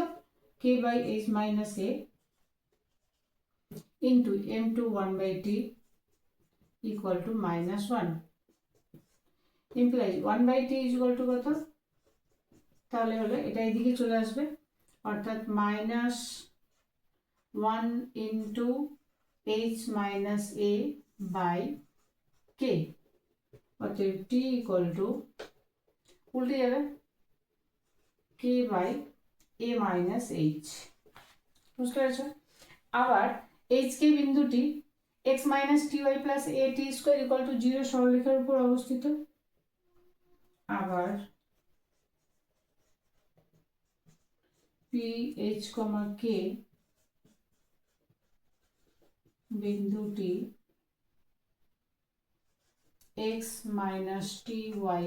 k by h minus a into m2 1/t equal to -1 implies 1/t is equal to কত, তাহলে হলো এটা এদিকে চলে আসবে, অর্থাৎ -1 into h minus a by k, অতএব t ইকুয়াল টু উল্টে যাবে k by a minus h, বুঝতে পেরেছ। আবার h কে বিন্দুটি x minus t y plus a t square equal to 0 সরলরেখার উপর অবস্থিত। আবার পি এইচ কমা কে বিন্দুটি x minus t y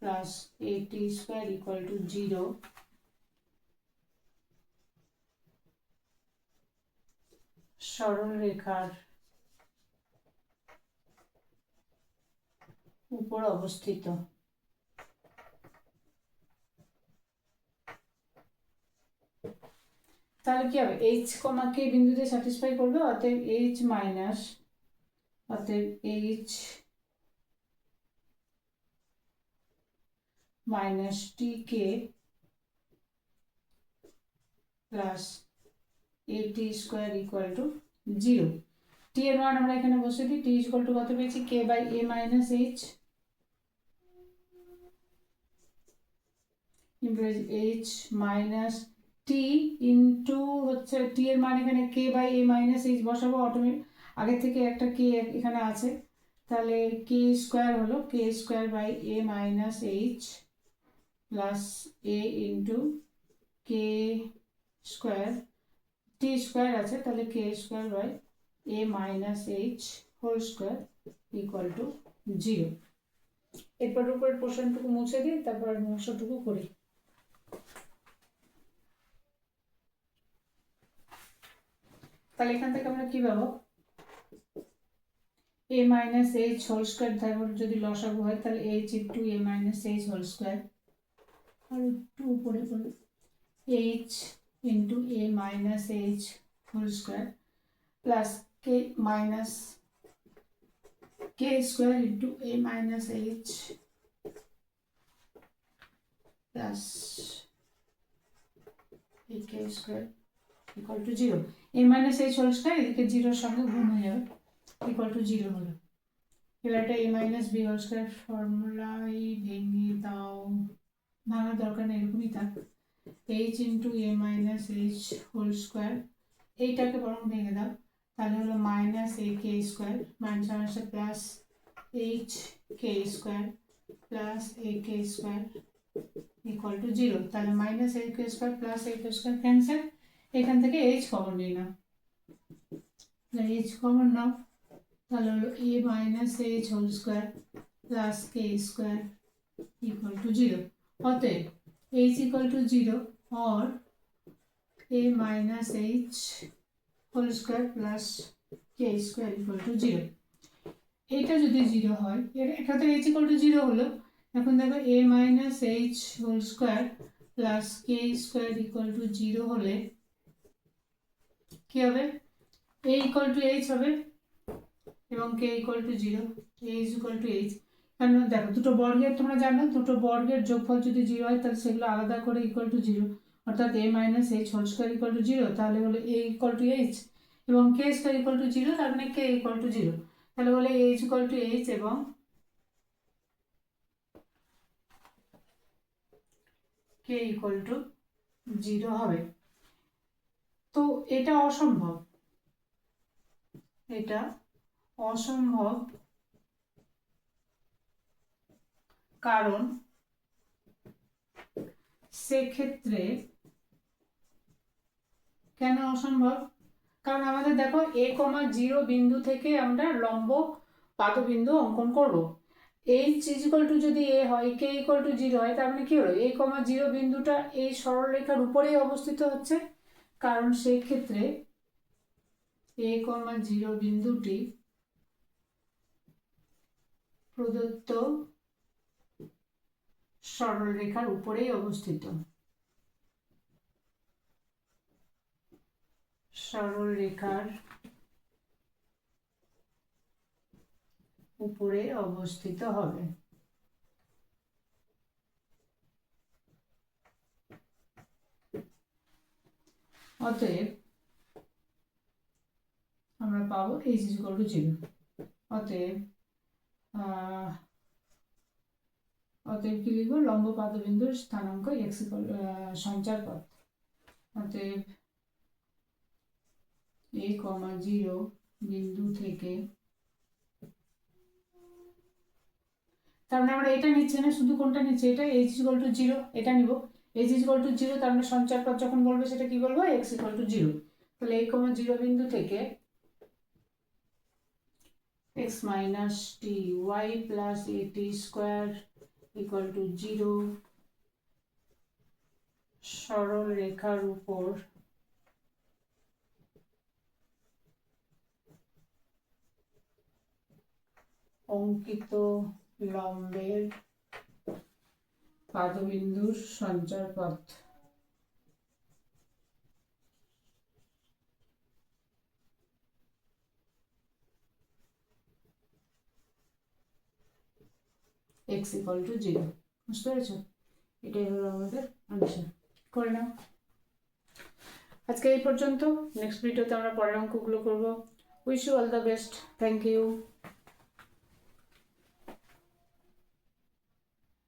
plus a t square equal to 0 সরলরেখার উপর অবস্থিত। তাহলে কি হবে, h কমা কে বিন্দুতে স্যাটিসফাই করবে, অতএব h মাইনাস, অতএব h minus T k plus a t square equal to 0। টি এর মান আমরা এখানে বসে দিই, টি ইকুয়াল টু কত পেয়েছি, K by A minus H implies H minus T into হচ্ছে টি এর মান এখানে K by A minus H বসাবো, অটোমেটিক আগে থেকে একটা কে এখানে আছে, তাহলে কে স্কোয়ার হলো K square by A minus H plus A into K square, T square আছে, তাহলে K square by A minus H whole square equal to 0। এরপর উপরের পোর্শনটুকু মুছে দিই, তারপর অংশটুকু করি। তাহলে এখান থেকে আমরা কি পাবো, a minus H whole square, তারপর যদি লসাগু হয় তাহলে h into a minus H whole square, আর একটু উপরে করবো h into a minus H whole square plus k minus k square into a minus H plus k square equal to 0। a minus H whole square এদিকে 0-র সঙ্গে গুণ হয়ে যাবে, ইকুয়াল টু 0 হলো। এবার এটা a minus B whole square ফর্মুলাই ভেঙে দাও, ভাঙার দরকার নেই, এরকমই থাক। h into a minus H whole square, এইটাকে বরং ভেঙে দাও, তাহলে হলো minus a k square minus মাইনাসে plus h k square plus a k square equal to 0। তাহলে minus a k square plus a k square cancel, এখান থেকে h কমন নিই না, h কমন নাও, তাহলে হলো a minus H whole square plus k square equal to 0। অতএব h equal to 0 और a minus H whole square plus k square equal to 0। এইটা যদি 0 হয়, এটা তো h ইকুয়াল টু 0 হলো। এখন দেখো a minus H whole square plus k square equal to 0 হলে কি হবে, a ইকুয়াল টু h হবে এবং k equal to 0, a is equal to h। কারণ দেখো দুটো বর্গের, তোমরা জানো দুটো বর্গের যোগফল যদি 0 হয় তাহলে সেগুলো আলাদা করে ইকুয়াল টু 0, অর্থাৎ a minus H whole square equal to 0, তাহলে হলো a ইকুয়াল টু h এবং k স্কোয়ার ইকুয়াল টু 0, তার মানে k ইকুয়াল টু 0, তাহলে বলে a ইকুয়াল টু h এবং k ইকুয়াল টু 0 হবে। তো এটা অসম্ভব, এটা অসম্ভব, কারণ সেক্ষেত্রে, কেন অসম্ভব, কারণ আমাদের দেখো a, 0 বিন্দু থেকে আমরা লম্ব পাদবিন্দু অঙ্কন করব। h ইকুয়াল টু যদি a হয়, k ইকুয়াল টু 0 হয়, তার মানে কি হলো, a, 0 বিন্দুটা এই সরলরেখার উপরেই অবস্থিত হচ্ছে, কারণ সেই ক্ষেত্রে a, 0 বিন্দুটি প্রদত্ত সরলরেখার উপরেই অবস্থিত, সরলরেখার উপরে অবস্থিত হবে। অতএব আমরা পাবো h ইকুয়াল টু 0। অতএব কি লিখবো, লম্ব পাদবিন্দুর স্থানাঙ্ক x সঞ্চার পথ। অতএব a, 0 বিন্দু থেকে, তার মানে আমরা এটা নিচ্ছি না, শুধু কোনটা নিচ্ছি, এটা h ইকুয়াল টু 0, এটা নিব h ইকুয়াল টু 0, তার মানে সঞ্চার পথ যখন বলবে সেটা কি বলবো, x ইকুয়াল টু 0। তাহলে a, 0 বিন্দু থেকে x minus t y plus a t square equal to 0 সরল রেখার উপর অঙ্কিত লম্বের পাদবিন্দুর সঞ্চার পথ। x equal to 0। বুঝতে পেরেছো, এটাই হলো আমাদের আনসার। করে নাও। আজকে এই পর্যন্ত, নেক্সট ভিডিওতে আমরা পরের অঙ্কগুলো করব। Wish you all the best, thank you.